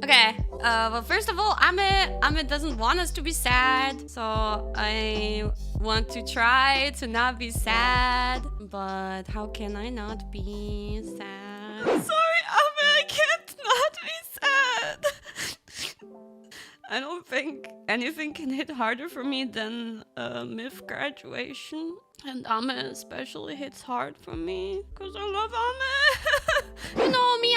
Okay, well, first of all, Ame doesn't want us to be sad, so I want to try to not be sad. But how can I not be sad? Sorry, Ame, I can't not be sad. I don't think anything can hit harder for me than MIF graduation. And Ame especially hits hard for me, because I love Ame. You know me,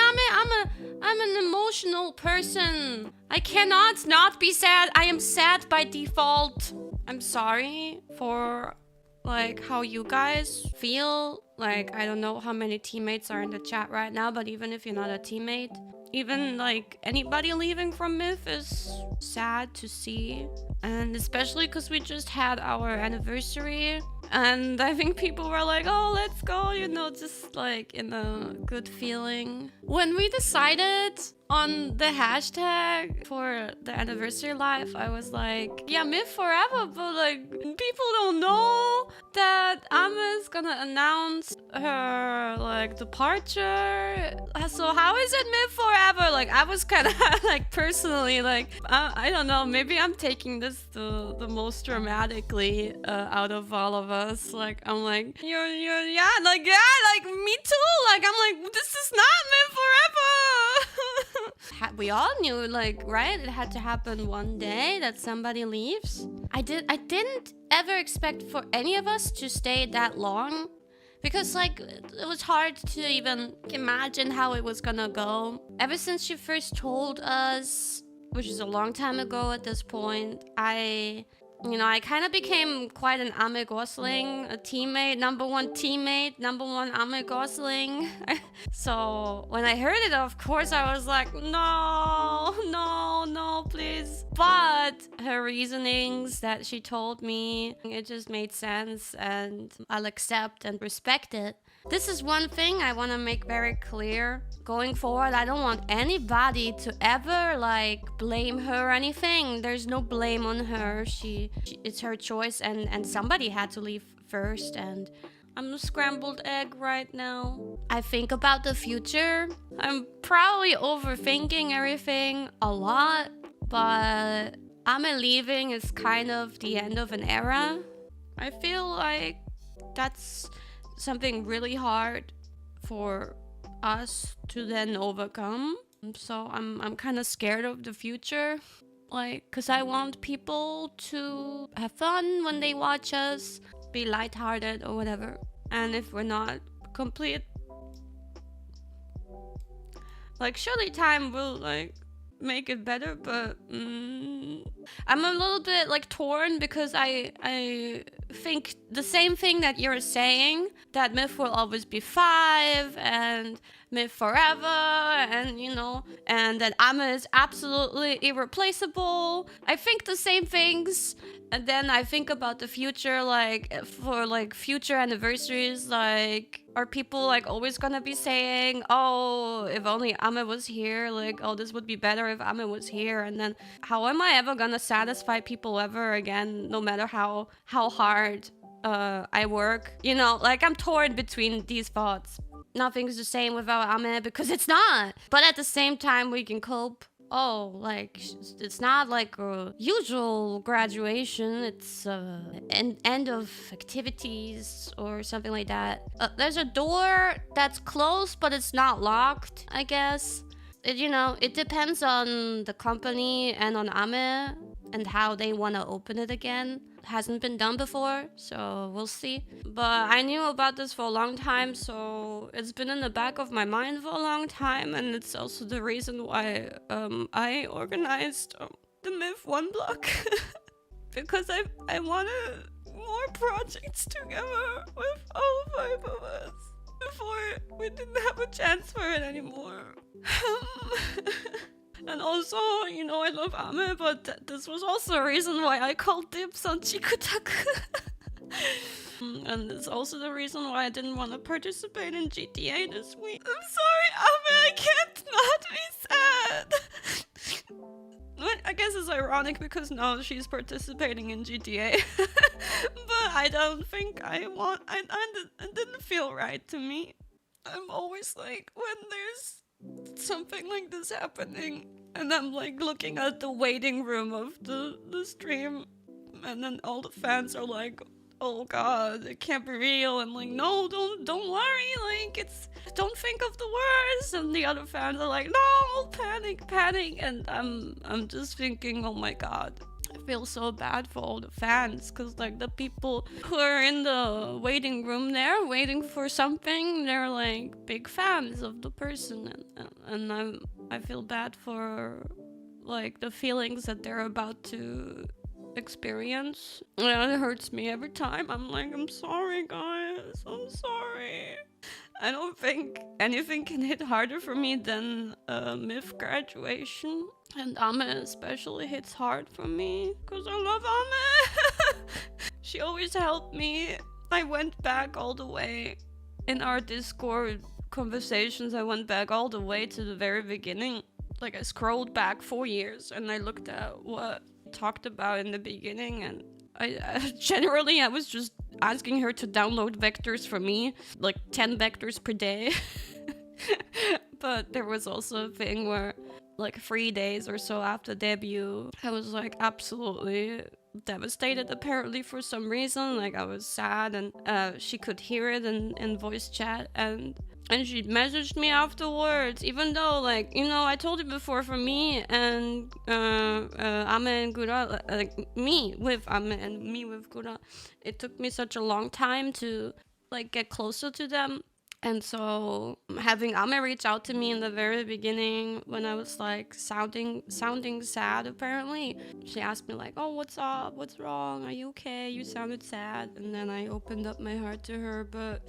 I'm an emotional person. I cannot not be sad. I am sad by default. I'm sorry for like how you guys feel. Like, I don't know how many teammates are in the chat right now, but even if you're not a teammate, even like anybody leaving from MIF is sad to see. And especially because we just had our anniversary, and I think people were like, oh, let's go, you know, just like in a good feeling. When we decided on the hashtag for the anniversary live, I was like, yeah, MIF forever, but like people don't know that Ame is gonna announce her like departure. So how is it MIF forever? Like, I was kind of like personally like, I don't know, maybe I'm taking this the most dramatically out of all of us. Like, I'm like, you're yeah, like me too. Like, I'm like, this is not MIF forever. We all knew, like, right? It had to happen one day that somebody leaves. I didn't ever expect for any of us to stay that long, because like it was hard to even imagine how it was gonna go. Ever since she first told us, which is a long time ago at this point, I kind of became quite an Ame Gosling, a teammate, number one Ame Gosling. So when I heard it, of course, I was like, no, please. But her reasonings that she told me, it just made sense, and I'll accept and respect it. This is one thing I want to make very clear. Going forward, I don't want anybody to ever like blame her or anything. There's no blame on her. It's her choice, and somebody had to leave first, and I'm a scrambled egg right now. I think about the future. I'm probably overthinking everything a lot, but Ame leaving is kind of the end of an era. I feel like that's something really hard for us to then overcome. So I'm kind of scared of the future, like, because I want people to have fun when they watch us, be lighthearted or whatever. And if we're not complete, like, surely time will like make it better, but I'm a little bit like torn, because I think the same thing that you're saying, that MIF will always be 5 and MIF forever, and and that Ame is absolutely irreplaceable. I think the same things, and then I think about the future, like for like future anniversaries, like, are people like always gonna be saying, oh, if only Ame was here, like, oh, this would be better if Ame was here? And then how am I ever gonna satisfy people ever again, no matter how hard I work? Like, I'm torn between these thoughts. Nothing's the same without Ame, because it's not. But at the same time, we can cope. Oh, like, it's not like a usual graduation. It's an end of activities or something like that. There's a door that's closed, but it's not locked, I guess. It depends on the company and on Ame and how they want to open it again. It hasn't been done before, so we'll see. But I knew about this for a long time, so it's been in the back of my mind for a long time, and it's also the reason why I organized the MIF 1 block. Because I wanted more projects together with all 5 of us before we didn't have a chance for it anymore. And also, I love Ame, but this was also a reason why I called dibs on Chikutaku. And it's also the reason why I didn't want to participate in GTA this week. I'm sorry, Ame, I can't not be sad. I guess it's ironic because now she's participating in GTA. But I don't think it didn't feel right to me. I'm always like, when there's something like this happening, And I'm like looking at the waiting room of the stream, and then all the fans are like, oh god, it can't be real. I'm like, no, don't worry, like don't think of the worst. And the other fans are like, no, panic. And I'm just thinking, oh my god, I feel so bad for all the fans, because like the people who are in the waiting room there waiting for something, they're like big fans of the person, and I feel bad for like the feelings that they're about to experience. And it hurts me every time. I'm like, I'm sorry guys, I'm sorry. I don't think anything can hit harder for me than MIF graduation. And Ame especially hits hard for me, because I love Ame. She always helped me. I went back all the way in our Discord conversations. I went back all the way to the very beginning. Like, I scrolled back 4 years and I looked at what I talked about in the beginning, and I generally I was just asking her to download vectors for me, like 10 vectors per day. But there was also a thing where like 3 days or so after debut, I was like absolutely devastated apparently for some reason. Like, I was sad, and she could hear it in voice chat, and she messaged me afterwards, even though, like, you know, I told you before, for me and Ame and Gura, like me with Ame and me with Gura, it took me such a long time to like get closer to them. And so having Ame reach out to me in the very beginning when I was like sounding sad, apparently, she asked me like, oh, what's up? What's wrong? Are you okay? You sounded sad. And then I opened up my heart to her. But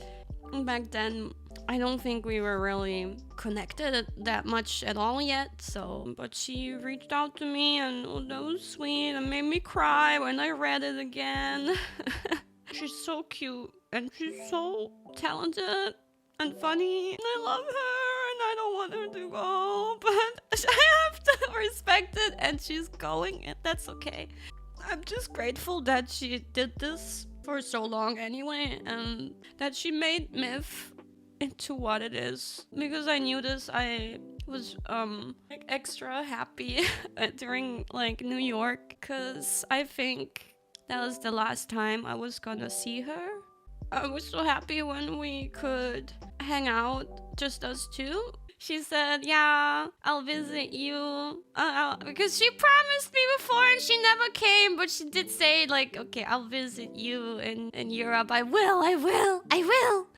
back then, I don't think we were really connected that much at all yet. So, but she reached out to me, and oh, that was sweet, and made me cry when I read it again. She's so cute, and she's so talented and funny, and I love her, and I don't want her to go, but I have to respect it, and she's going, and that's okay. I'm just grateful that she did this for so long anyway, and that she made MIF into what it is. Because I knew this, I was like extra happy during like New York, because I think that was the last time I was gonna see her. I was so happy when we could hang out, just us two. She said, yeah, I'll visit you. Because she promised me before and she never came, but she did say, like, okay, I'll visit you in Europe. I will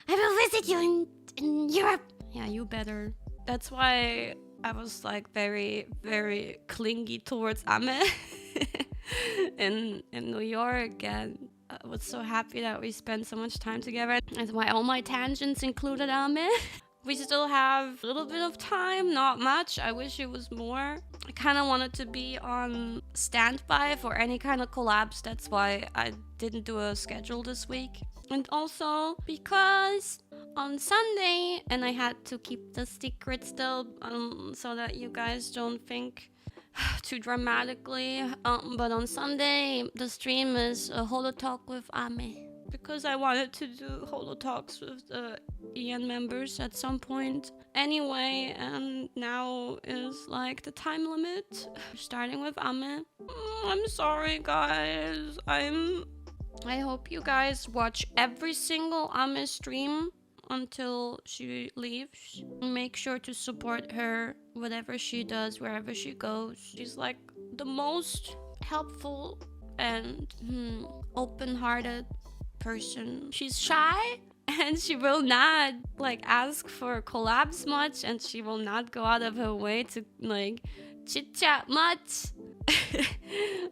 visit you in Europe. Yeah, you better. That's why I was like very, very clingy towards Ame in New York, and I was so happy that we spent so much time together. That's why all my tangents included Ame. We still have a little bit of time, not much. I wish it was more. I kind of wanted to be on standby for any kind of collabs. That's why I didn't do a schedule this week. And also because on Sunday, and I had to keep the secret still so that you guys don't think too dramatically, but on Sunday the stream is a holo talk with Ame, because I wanted to do holo talks with the EN members at some point anyway, and now is like the time limit, starting with Ame. I'm sorry guys. I hope you guys watch every single Ame stream until she leaves. Make sure to support her, whatever she does, wherever she goes. She's like the most helpful and open-hearted person. She's shy, and she will not like ask for collabs much, and she will not go out of her way to like chit-chat much.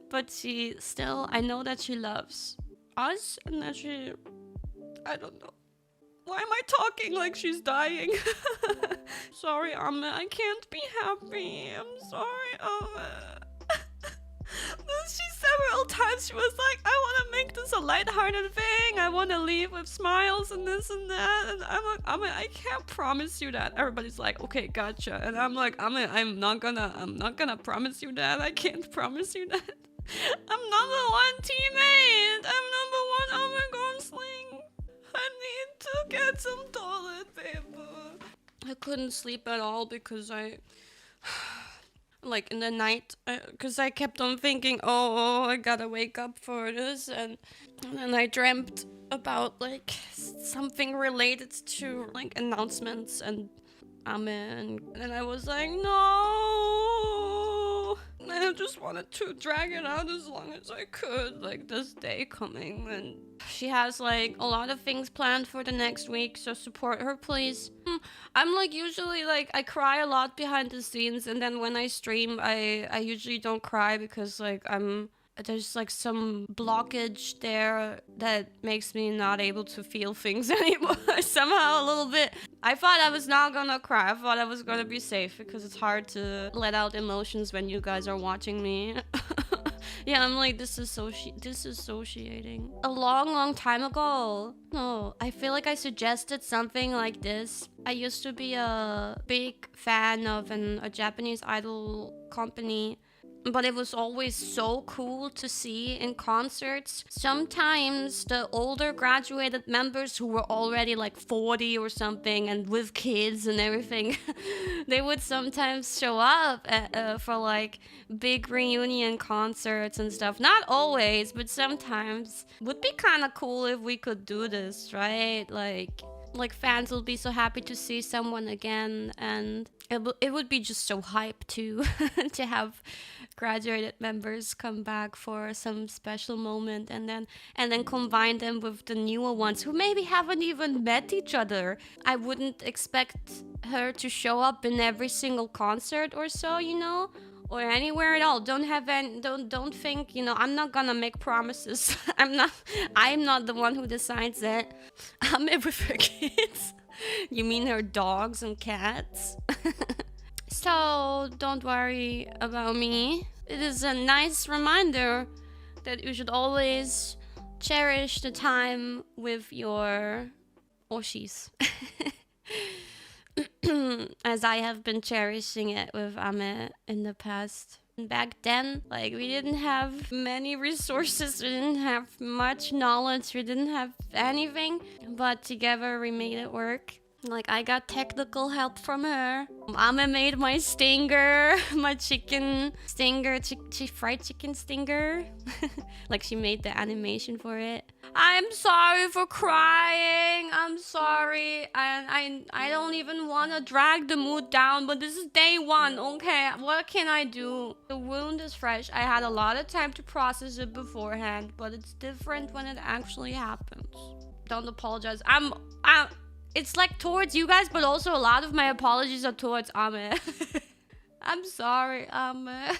But she still, I know that she loves us, and that she, I don't know. Why am I talking like she's dying? Sorry, Ame, I can't be happy. I'm sorry, Ame. She several times, she was like, I want to make this a lighthearted thing. I want to leave with smiles and this and that. And I'm like, Ame, I can't promise you that. Everybody's like, okay, gotcha. And I'm like, Ame, I'm not gonna promise you that. I can't promise you that. I'm number one teammate. I'm number one Ame Sling. I need to get some toilet paper. I couldn't sleep at all because like in the night, because I kept on thinking, oh, I gotta wake up for this, and then I dreamt about like something related to like announcements and amen, and I was like, no, I just wanted to drag it out as long as I could, like this day coming, and she has like a lot of things planned for the next week, so support her, please. I'm like usually like I cry a lot behind the scenes, and then when I stream, I usually don't cry because like there's like some blockage there that makes me not able to feel things anymore. Somehow a little bit. I thought I was not gonna cry. I thought I was gonna be safe because it's hard to let out emotions when you guys are watching me. Yeah, I'm like disassociating. A long time ago. No, I feel like I suggested something like this. I used to be a big fan of a Japanese idol company, but it was always so cool to see in concerts. Sometimes the older graduated members who were already like 40 or something and with kids and everything, they would sometimes show up for like big reunion concerts and stuff. Not always, but sometimes. Would be kind of cool if we could do this, right? Like fans will be so happy to see someone again, and it would be just so hype to to have graduated members come back for some special moment, and then combine them with the newer ones who maybe haven't even met each other. I wouldn't expect her to show up in every single concert or so, you know, or anywhere at all. Don't think, you know, I'm not gonna make promises. I'm not the one who decides that. I'm with her kids. You mean her dogs and cats? So don't worry about me. It is a nice reminder that you should always cherish the time with your oshis. As I have been cherishing it with Ame in the past. Back then, like, we didn't have many resources, we didn't have much knowledge, we didn't have anything, but together we made it work. Like, I got technical help from her. Ame made my stinger, my chicken stinger, fried chicken stinger. Like, she made the animation for it. I'm sorry for crying. I'm sorry. And I don't even want to drag the mood down, but this is day one, okay? What can I do? The wound is fresh. I had a lot of time to process it beforehand, but it's different when it actually happens. Don't apologize. It's like towards you guys, but also a lot of my apologies are towards Ame. I'm sorry, Ame.